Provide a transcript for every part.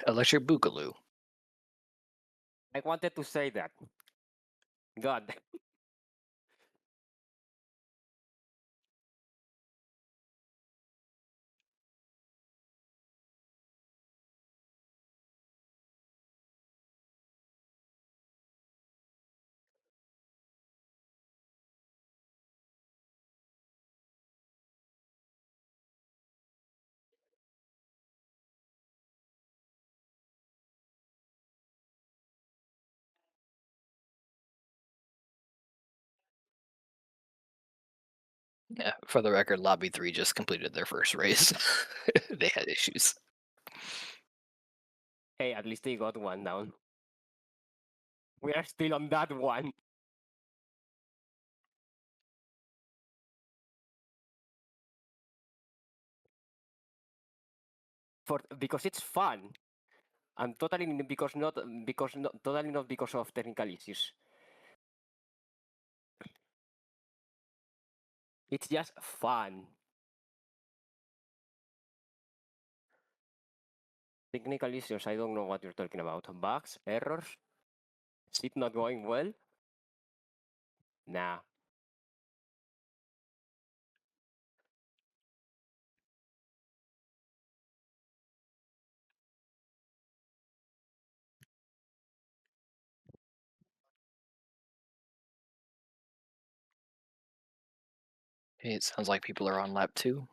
Electric Boogaloo. I wanted to say that. God. Yeah, for the record, Lobby 3 just completed their first race. They had issues. Hey, at least they got one down. We are still on that one. Because it's fun. And totally totally not because of technical issues. It's just fun. Technical issues, I don't know what you're talking about. Bugs, errors, is it not going well? Nah. Hey, it sounds like people are on lap 2.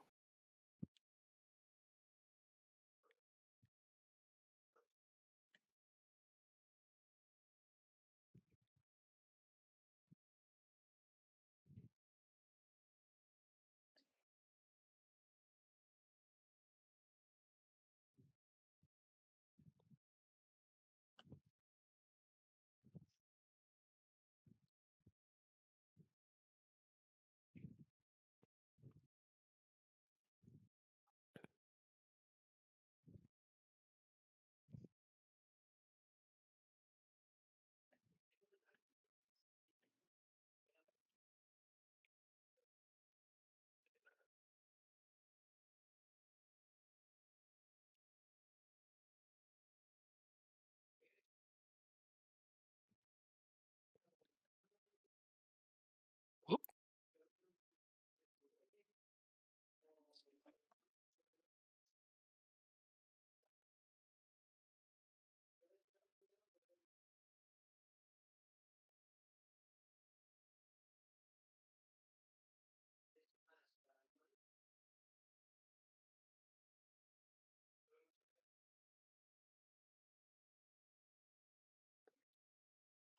Whoop.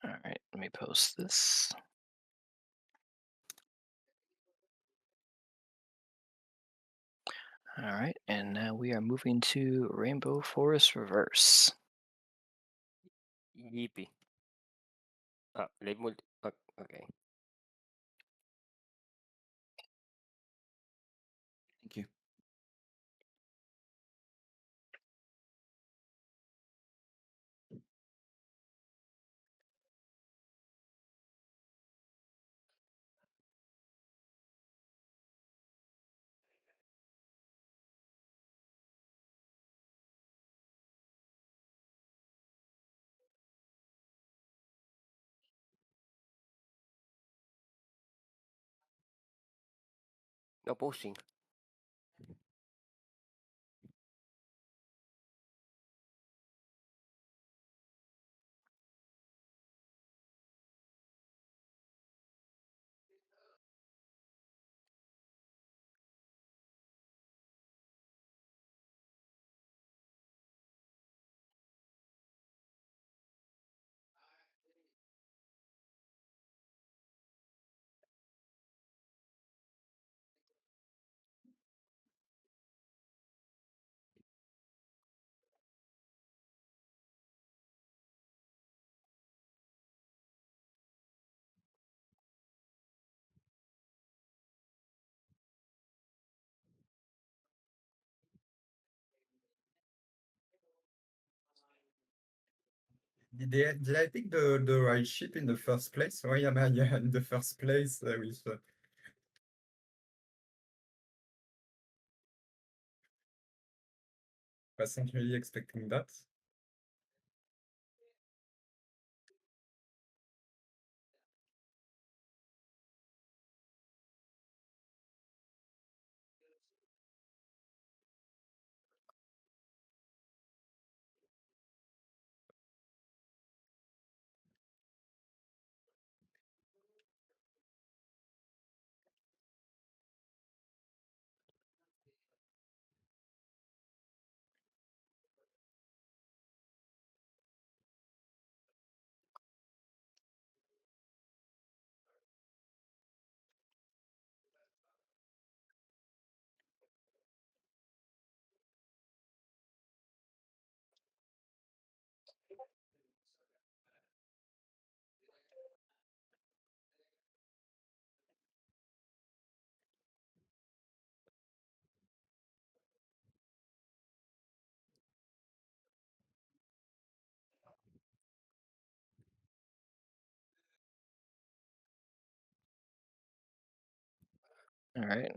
All right, let me post this. All right, and now we are moving to Rainbow Forest Reverse. Yippee. Okay. Thank you. No pushing. Did I pick the right ship in the first place? Why am I in the first place with wasn't really expecting that. All right.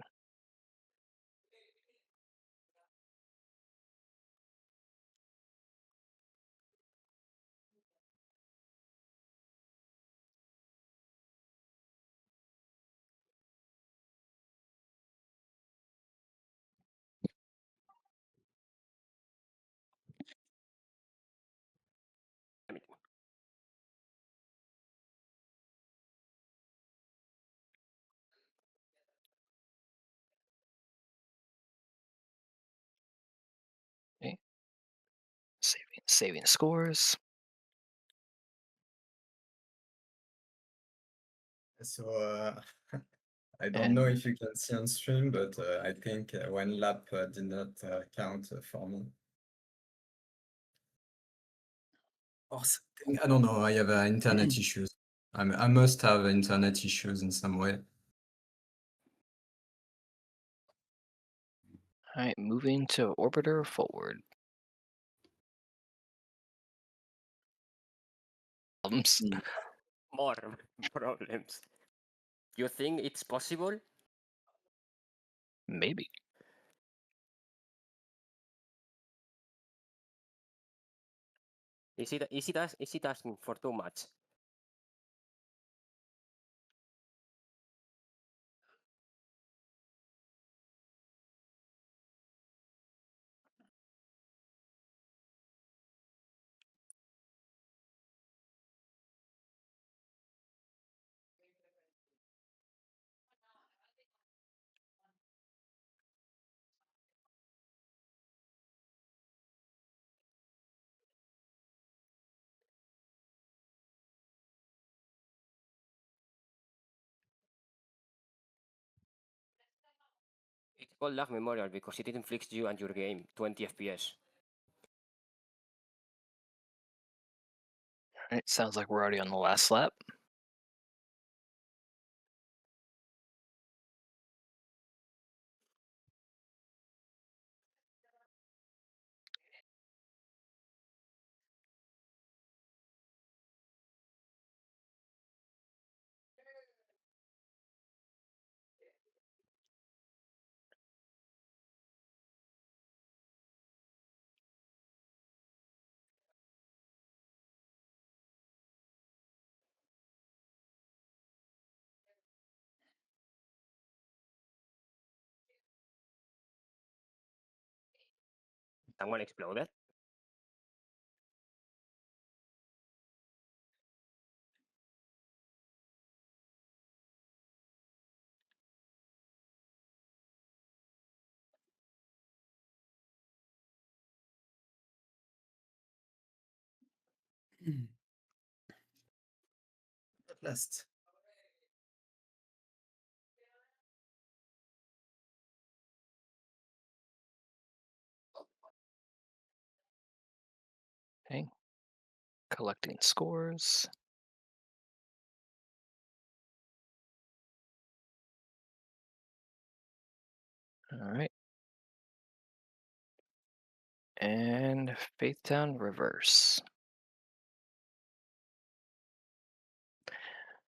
I mean, Okay. Saving scores. So I don't know And if you can see on stream, but I think one lap did not count for me. Or something. I don't know. I have internet issues. I must have internet issues in some way. all right, moving to orbiter forward. Problems. more problems. You think it's possible? Maybe. Is it asking for too much? It's called lag memorial because it inflicts you and your game 20 FPS. All right, sounds like we're already on the last lap. Someone exploded. At last. Okay. Collecting scores. All right. And Faithtown reverse.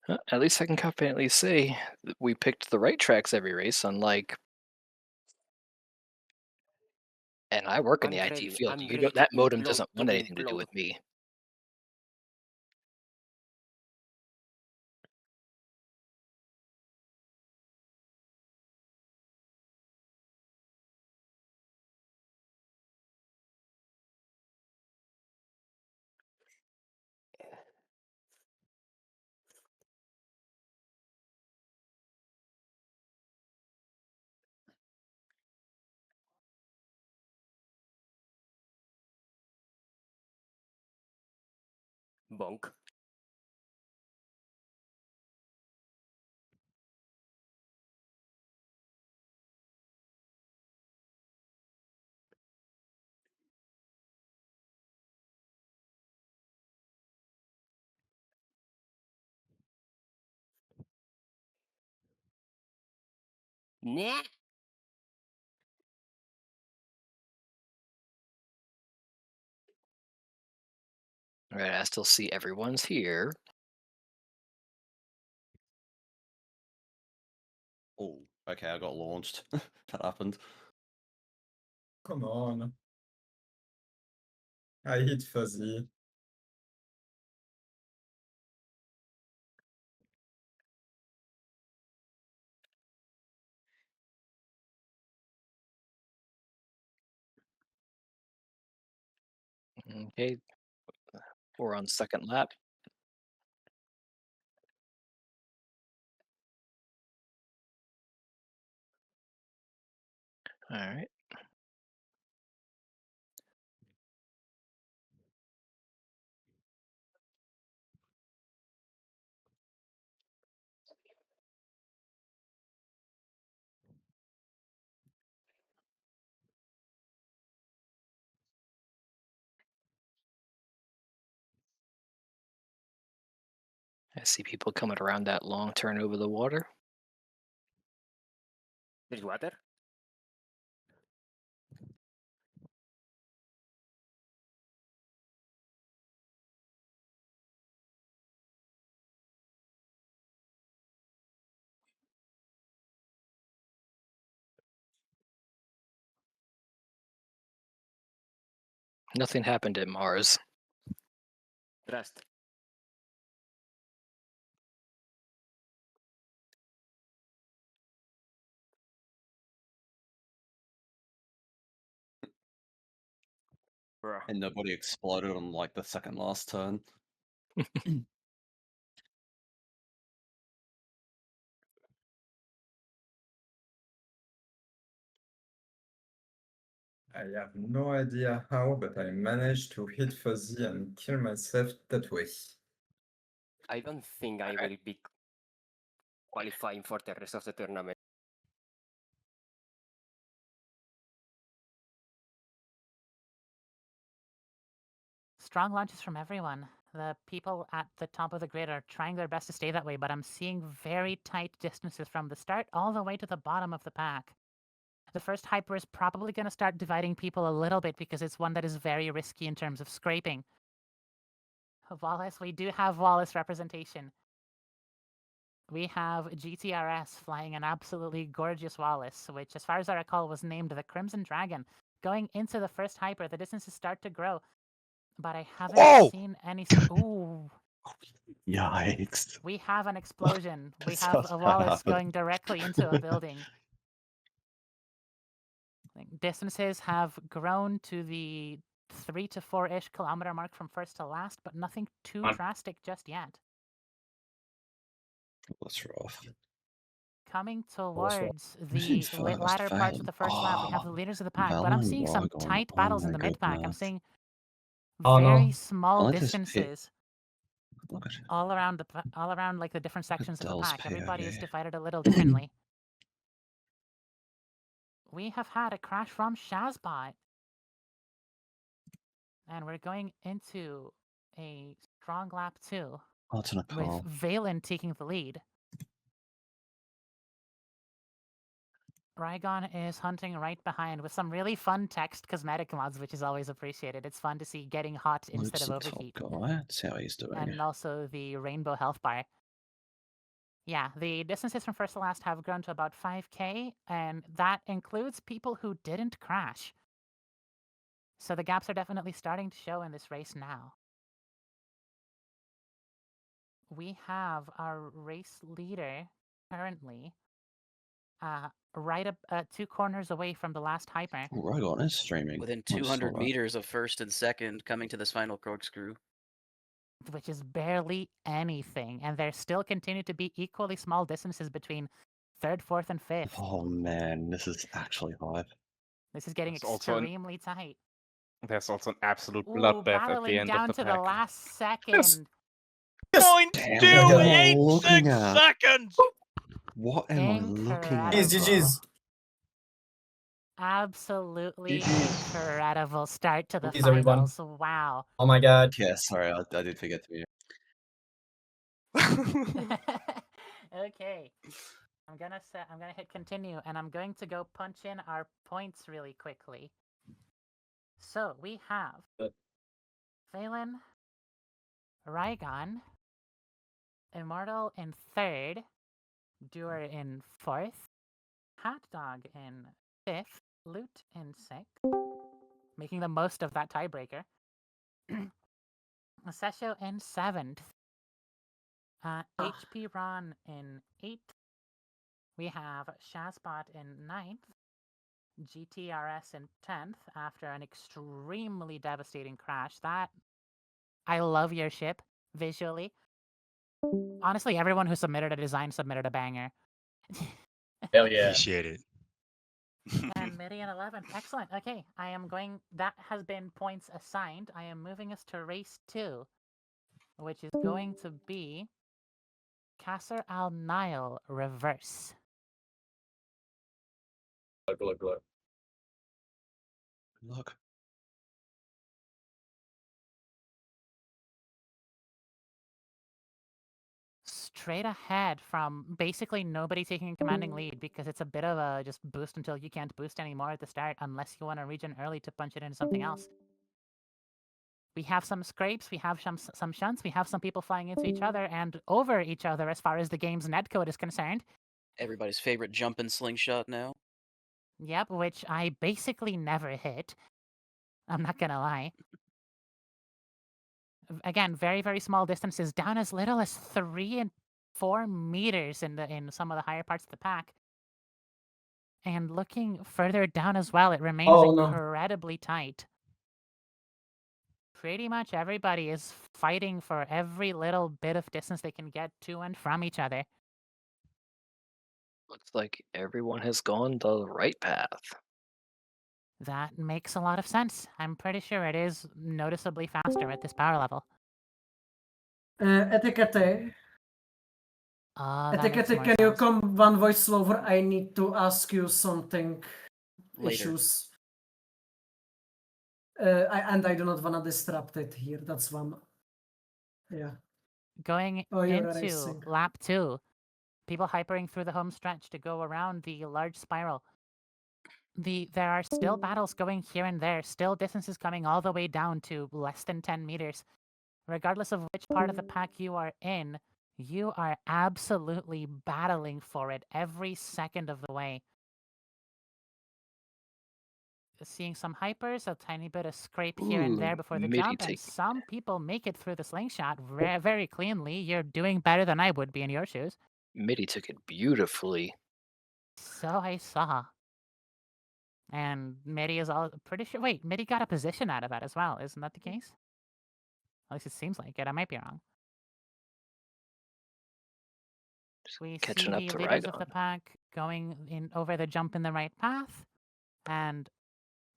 At least I can confidently say that we picked the right tracks every race, unlike. And I work in the IT field. I'm You know ready to that modem implode doesn't to want anything to do implode. with me. Bonk. Nah. All right, I still see everyone's here. Oh. Okay, I got launched. That happened. Come on. I hit fuzzy. Okay, we're on second lap. All right. I see people coming around that long turn over the water. There's water. Nothing happened at Mars. Trust. Bruh. And nobody exploded on like the second last turn. I have no idea how, but I managed to hit fuzzy and kill myself that way. I don't think I will be qualifying for the rest of the tournament. Strong launches from everyone. The people at the top of the grid are trying their best to stay that way, but I'm seeing very tight distances from the start all the way to the bottom of the pack. The first hyper is probably going to start dividing people a little bit because it's one that is very risky in terms of scraping. Wallace, we do have Wallace representation. We have GTRS flying an absolutely gorgeous Wallace, which, as far as I recall, was named the Crimson Dragon. Going into the first hyper, the distances start to grow, but I haven't seen any. Ooh. Yikes. We have an explosion. We This have just a Wallace happened. going directly into a building. Distances have grown to the 3 to 4-ish kilometer mark from first to last, but nothing too drastic just yet. That's rough. Coming rough. towards Who's in the first? latter parts of Valen. the first lap, we have the leaders of the pack, but I'm Valen, seeing some Rygon. tight Oh battles in my the mid pack. I'm goodness. seeing Oh, no. very small I like this pit. distances Look at all around like the different sections of the Dell's pack. Everybody is POV. divided a little differently. We have had a crash from Shazbot. And we're going into a strong lap 2 Oh, it's in a with car. Valen taking the lead. Rygon is hunting right behind with some really fun text cosmetic mods, which is always appreciated. It's fun to see getting hot instead Luke's of the top overheat. guy. That's how he's doing. And also the rainbow health bar. Yeah, the distances from first to last have grown to about 5K, and that includes people who didn't crash. So the gaps are definitely starting to show in this race now. We have our race leader currently right up 2 corners away from the last hyper. Oh, Rygon is streaming. Within I just saw 200 that. meters of first and second, coming to this final corkscrew. Which is barely anything, and there still continue to be equally small distances between third, fourth, and fifth. Oh man, this is actually hype. This is getting There's also extremely tight. There's also an absolute Ooh, bloodbath at the battling end down of the to the pack. last second. Damn, what am I looking 0.286 at? seconds! What am I looking at? Incredible. Absolutely incredible start to the GG's, everyone. finals. Wow. Oh my god. Yeah, sorry, I did forget to mute. Okay. I'm gonna hit continue, and I'm going to go punch in our points really quickly. So we have Phelan, Rygon, Immortal in third, Doer in fourth, Hat Dog in 5th, Loot in 6th, making the most of that tiebreaker. Sesho in 7th. HP Ron in 8th. We have Shazbot in 9th. GTRS in 10th after an extremely devastating crash. I love your ship visually. Honestly, everyone who submitted a design submitted a banger. Hell yeah. Appreciate it. And Midi in 11th. Excellent. Okay, that has been points assigned. I am moving us to race 2, which is going to be Qasr-al-Nile reverse. Look. Look. Straight ahead from basically nobody taking a commanding lead because it's a bit of a just boost until you can't boost anymore at the start unless you want to regen early to punch it into something else. We have some scrapes, we have some shunts, we have some people flying into each other and over each other as far as the game's netcode is concerned. Everybody's favorite jump and slingshot now. Yep, which I basically never hit. I'm not gonna lie. Again, very, very small distances, down as little as 3 and 4 meters in some of the higher parts of the pack. And looking further down as well, it remains incredibly tight. Pretty much everybody is fighting for every little bit of distance they can get to and from each other. Looks like everyone has gone the right path. That makes a lot of sense. I'm pretty sure it is noticeably faster at this power level. Etikety. That makes Etikety, more can you sense. come one voice slower? I need to ask you something. Later. Issues. And I do not wanna disrupt it here. That's one. Yeah. Going Oh, you're into racing. lap 2, people hypering through the home stretch to go around the large spiral. There are still battles going here and there, still distances coming all the way down to less than 10 meters. Regardless of which part of the pack you are in, you are absolutely battling for it every second of the way. Seeing some hypers, a tiny bit of scrape here and there before the Midi jump, and take. some people make it through the slingshot very, very cleanly. You're doing better than I would be in your shoes. Midi took it beautifully. So I saw. And Midi is all pretty sure. Wait, Midi got a position out of that as well. Isn't that the case? At least it seems like it. I might be wrong. Just We catching see up the to leaders of Rygon. the pack going in over the jump in the right path. And,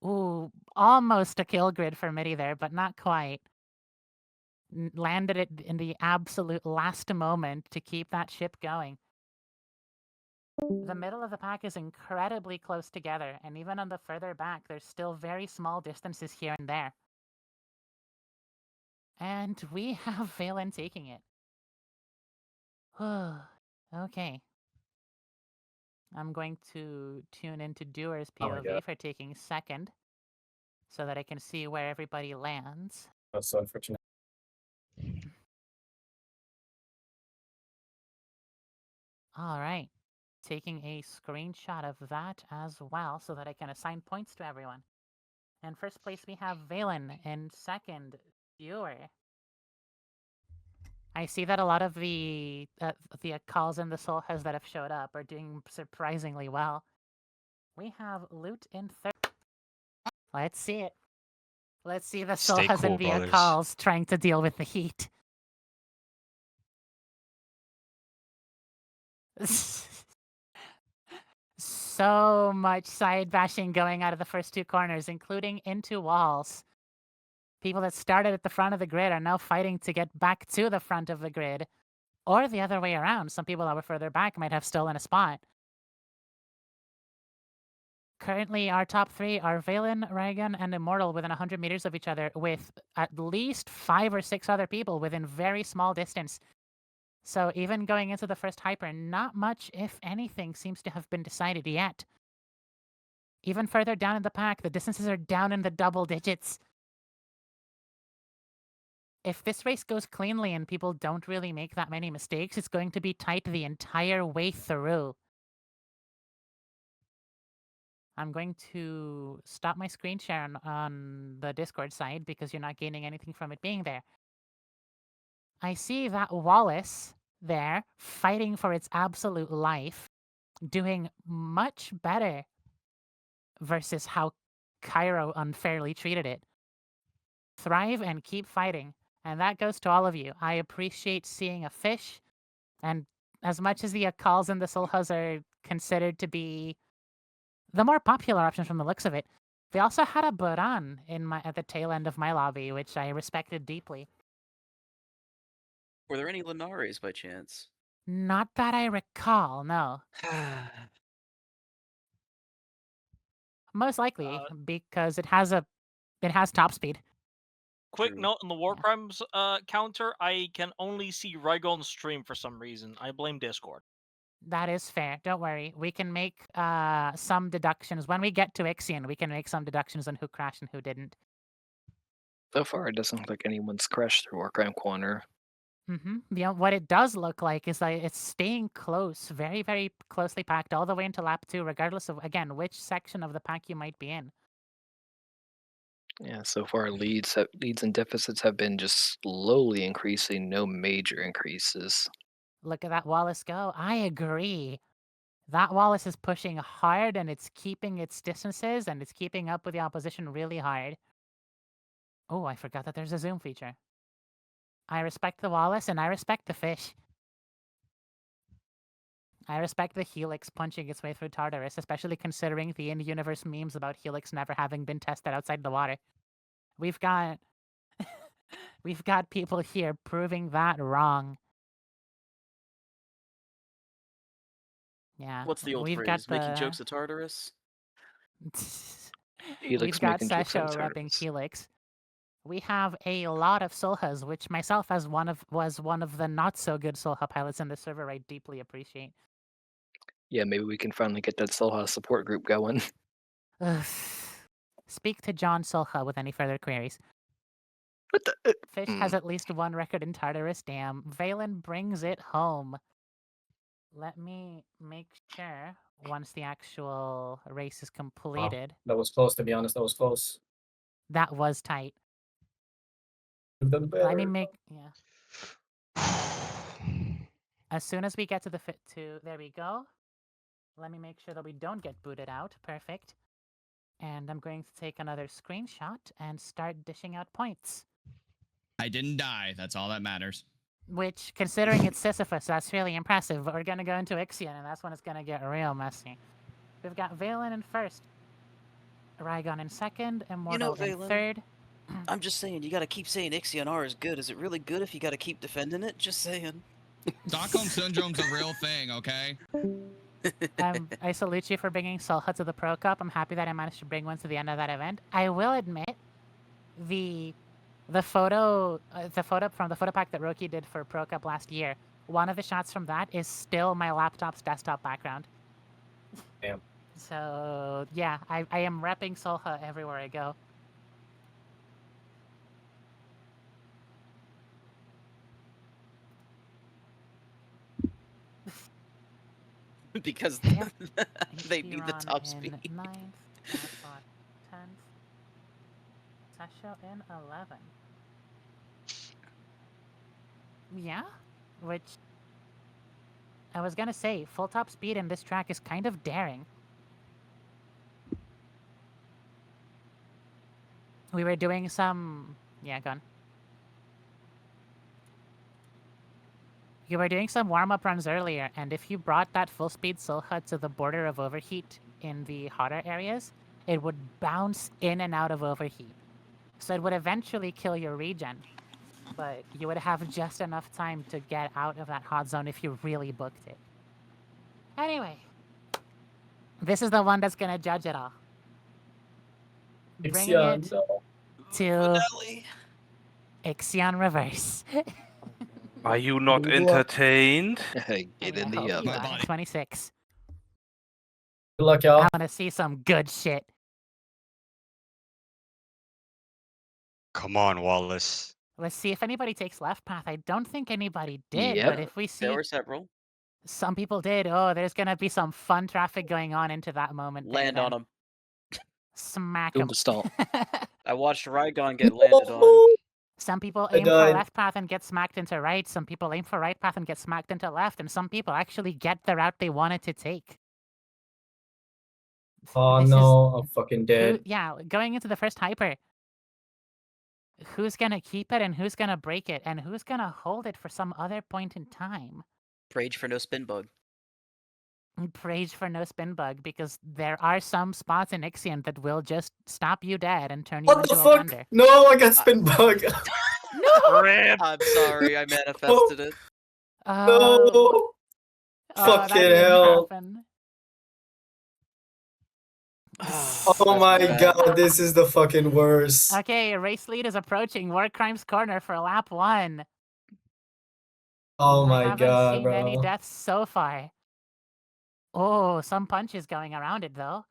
ooh, almost a kill grid for Midi there, but not quite. Landed it in the absolute last moment to keep that ship going. The middle of the pack is incredibly close together, and even on the further back, there's still very small distances here and there. And we have Valen taking it. Okay. I'm going to tune into Doer's Oh my POV God. for taking second, so that I can see where everybody lands. That's so unfortunate. All right. Taking a screenshot of that as well, so that I can assign points to everyone. In first place, we have Valen. In second, Doer. I see that a lot of the calls in the Solhas that have showed up are doing surprisingly well. We have Loot in third. Let's see it. Let's see the Stay Solhas cool, and the brothers. calls trying to deal with the heat. So much side bashing going out of the first two corners, including into walls. People that started at the front of the grid are now fighting to get back to the front of the grid. Or the other way around. Some people that were further back might have stolen a spot. Currently, our top three are Valen, Raygun, and Immortal within 100 meters of each other, with at least 5 or 6 other people within very small distance. So even going into the first hyper, not much, if anything, seems to have been decided yet. Even further down in the pack, the distances are down in the double digits. If this race goes cleanly and people don't really make that many mistakes, it's going to be tight the entire way through. I'm going to stop my screen share on the Discord side because you're not gaining anything from it being there. I see that Wallace there fighting for its absolute life, doing much better versus how Cairo unfairly treated it. Thrive and keep fighting. And that goes to all of you. I appreciate seeing a fish, and as much as the Akals and the Sulhas are considered to be the more popular options from the looks of it, they also had a Buran at the tail end of my lobby, which I respected deeply. Were there any Linares by chance? Not that I recall, no. Most likely because it has top speed. Quick True. note on the War Crimes counter, I can only see Rygon's stream for some reason. I blame Discord. That is fair. Don't worry. We can make some deductions. When we get to Ixion, we can make some deductions on who crashed and who didn't. So far, it doesn't look like anyone's crashed through War Crime Corner. What it does look like is that it's staying close, very, very closely packed all the way into lap 2, regardless of, again, which section of the pack you might be in. Yeah, so far leads and deficits have been just slowly increasing, no major increases. Look at that Wallace go. I agree. That Wallace is pushing hard and it's keeping its distances and it's keeping up with the opposition really hard. Oh, I forgot that there's a zoom feature. I respect the Wallace and I respect the fish. I respect the Helix punching its way through Tartarus, especially considering the in-universe memes about Helix never having been tested outside the water. We've got we've got people here proving that wrong. Yeah. What's the old we've phrase? got Making jokes at Tartarus? Helix We've got making jokes on Sasho repping Tartarus. Helix. We have a lot of Sulhas, which myself as was one of the not so good Sulha pilots in the server I deeply appreciate. Yeah, maybe we can finally get that Solha support group going. Speak to John Sulha with any further queries. What the? Fish has at least one record in Tartarus. Damn. Valen brings it home. Let me make sure once the actual race is completed. That was close, to be honest. That was close. That was tight. You've done better. Let me make as soon as we get to there we go. Let me make sure that we don't get booted out. Perfect. And I'm going to take another screenshot and start dishing out points. I didn't die. That's all that matters. Which, considering it's Sisyphus, that's really impressive. But we're going to go into Ixion, and that's when it's going to get real messy. We've got Valen in first. Rygon in second. Immortal in Valen, third. I'm just saying, you gotta keep saying Ixion R is good. Is it really good if you gotta keep defending it? Just saying. Stockholm Syndrome's a real thing, okay? I salute you for bringing Sulha to the Pro Cup. I'm happy that I managed to bring one to the end of that event. I will admit, the photo from the photo pack that Roki did for Pro Cup last year, one of the shots from that is still my laptop's desktop background. Damn. So yeah, I am repping Sulha everywhere I go. Because Yep. they need the Ixion top in speed. 9th, Asbot 10th, Sasho in 11th. Yeah, which I was gonna say, full top speed in this track is kind of daring. We were doing some... Yeah, go on. You were doing some warm-up runs earlier, and if you brought that full-speed Sulha to the border of overheat in the hotter areas, it would bounce in and out of overheat. So it would eventually kill your regen, but you would have just enough time to get out of that hot zone if you really booked it. Anyway, this is the one that's gonna judge it all. Bringing Ixion, it no. to Ixion Reverse. Are you not entertained? Get in the I hope you oven. are. 26. Good luck, y'all. I want to see some good shit. Come on, Wallace. Let's see if anybody takes left path. I don't think anybody did, Yep. but if we see There were several. some people did, oh, there's gonna be some fun traffic going on into that moment. Land on them. smack Doom him. to stomp. I watched Rygon get landed on. Some people I aim for died. left path and get smacked into right. Some people aim for right path and get smacked into left. And some people actually get the route they wanted to take. Oh This is no, I'm fucking who, dead. yeah, going into the first hyper. Who's gonna keep it and who's gonna break it and who's gonna hold it for some other point in time? Rage for no spin bug. Praise for no spin bug because there are some spots in Ixion that will just stop you dead and turn you What into the a fuck? blender. No, I got spin bug. No! Rip. I'm sorry, I manifested it. No. That Fucking didn't hell. happen. Oh my god, this is the fucking worst. Okay, race lead is approaching War Crimes Corner for lap 1. Oh I my haven't god, seen any bro. deaths so far. Oh, some punches going around it though.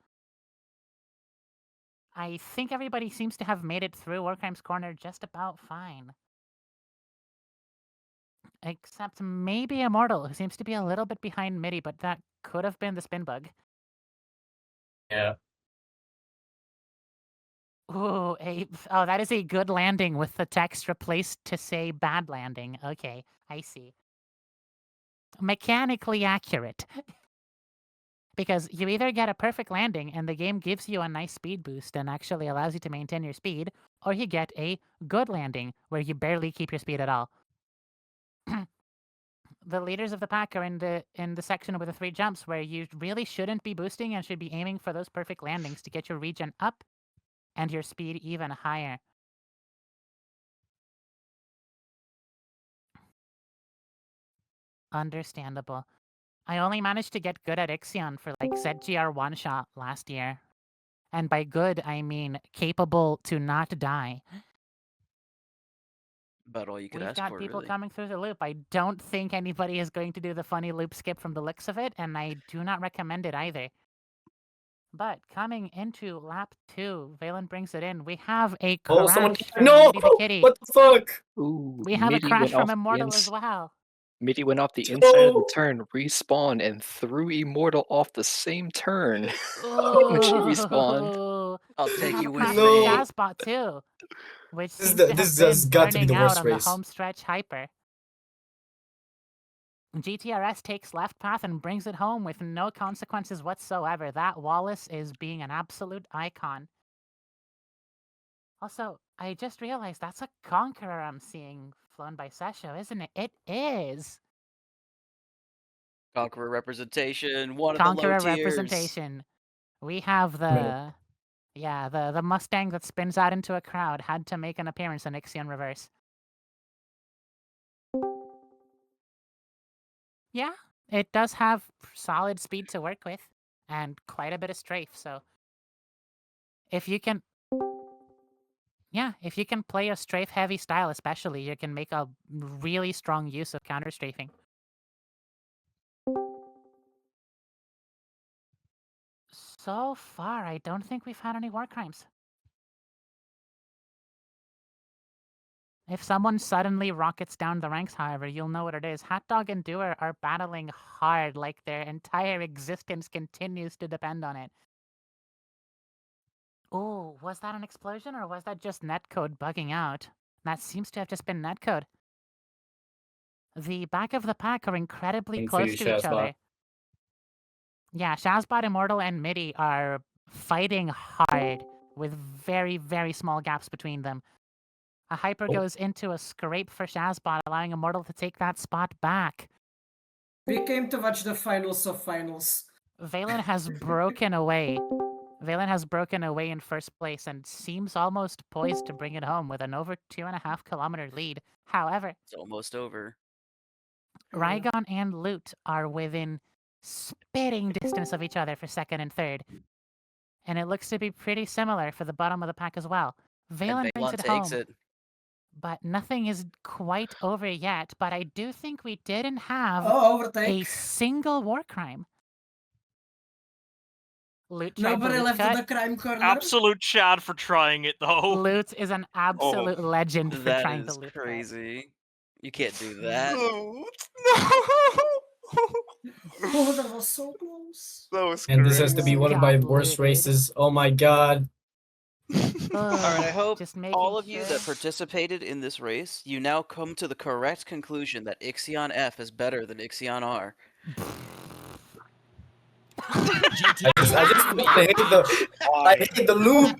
I think everybody seems to have made it through War Crimes Corner just about fine. Except maybe Immortal, who seems to be a little bit behind Midi, but that could have been the spin bug. Yeah. Ooh, oh, that is a good landing with the text replaced to say bad landing. Okay, I see. Mechanically accurate. Because you either get a perfect landing and the game gives you a nice speed boost and actually allows you to maintain your speed, or you get a good landing where you barely keep your speed at all. The leaders of the pack are in the section with the 3 jumps where you really shouldn't be boosting and should be aiming for those perfect landings to get your regen up and your speed even higher. Understandable. I only managed to get good at Ixion for like ZGR one-shot last year. And by good, I mean capable to not die. About all you could We've ask got for, people really. coming through the loop. I don't think anybody is going to do the funny loop skip from the looks of it, and I do not recommend it either. But coming into lap 2, Valen brings it in. We have a Oh, someone. crash from No! Midi the Kitty. What the fuck? Ooh, We have a Midi crash went from off the Immortal as well. Midi went off the inside of the No! turn, respawned, and threw Immortal off the same turn when she respawned. Ooh. I'll We take have you a with crash me. from No. Shazbot too, which This is seems the- to have this been has got to be burning the out worst on the race. home stretch hyper. GTRS takes left path and brings it home with no consequences whatsoever. That Wallace is being an absolute icon. Also, I just realized that's a Conqueror I'm seeing flown by Sesho, isn't it? It is! Conqueror representation, one of Conqueror the low tiers. representation. We have the... Yeah, the Mustang that spins out into a crowd had to make an appearance in Ixion Reverse. Yeah, it does have solid speed to work with, and quite a bit of strafe, so... If you can... Yeah, if you can play a strafe-heavy style especially, you can make a really strong use of counter-strafing. So far, I don't think we've had any war crimes. If someone suddenly rockets down the ranks, however, you'll know what it is. Hatdog and Doer are battling hard, like their entire existence continues to depend on it. Oh, was that an explosion or was that just netcode bugging out? That seems to have just been netcode. The back of the pack are incredibly close to each other. Yeah, Shazbot, Immortal, and Midi are fighting hard with very, very small gaps between them. A hyper goes into a scrape for Shazbot, allowing Immortal to take that spot back. We came to watch the finals of finals. Valen has broken away. Valen has broken away in first place and seems almost poised to bring it home with an over 2.5 kilometer lead. However, it's almost over. Rygon and Loot are within spitting distance of each other for second and third. And it looks to be pretty similar for the bottom of the pack as well. Valen brings it home. But nothing is quite over yet. But I do think we didn't have a single war crime. Loot Nobody left the crime corner. Absolute Chad for trying it though. Loot is an absolute legend for trying to loot. That is crazy. You can't do that. Oh, that was so close. That was And this has to be one of my worst races. Oh my god. Alright, I hope Just making all of you sure. that participated in this race, you now come to the correct conclusion that Ixion F is better than Ixion R. I hate the loop.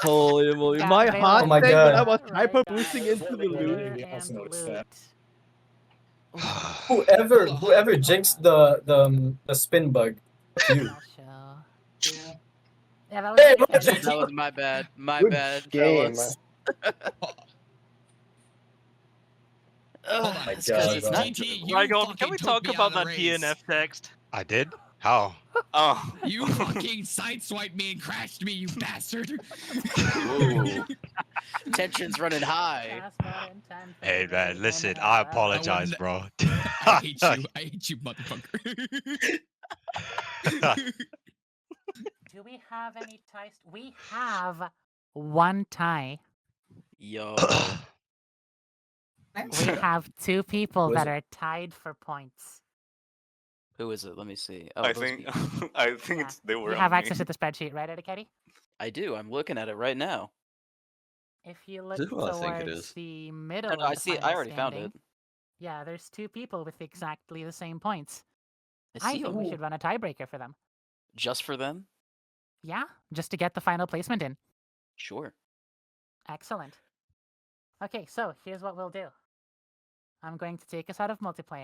Holy moly. Got My Vela heart Oh my sank when I God. was hyper Raygun, boosting into the Glitter, loop. and Loot. Whoever jinxed the spin bug. Fuck you. Special. Yeah, that was Hey, me. look, That was my bad. My Good bad, game. fellas. Hold on. my It's 'cause God, it's bro. not. TT, you Rygon, fucking can we took talk me out about of the that race. DNF text? I did? How? Oh. You fucking sideswiped me and crashed me, you bastard. Ooh. Tension's running high. Pass button, 10 Hey favorite, man, and listen, then, I apologize, wouldn't- bro. I hate you. I hate you, motherfucker. Do we have any ties? We have one tie. Yo. We have two people Who is that it? are tied for points. Who is it? Let me see. Oh, I those think people. I think Yeah. it's they were You on have me. access to the spreadsheet, right, Eddie? I do. I'm looking at it right now. If you look This is who I think it towards is. the No, middle no, of I the see. I final already found standing, it. yeah, there's two people with exactly the same points. I I see think we them. should run a tiebreaker for them. Just for them? Yeah, just to get the final placement in. Sure. Excellent. Okay, so here's what we'll do. I'm going to take us out of multiplayer.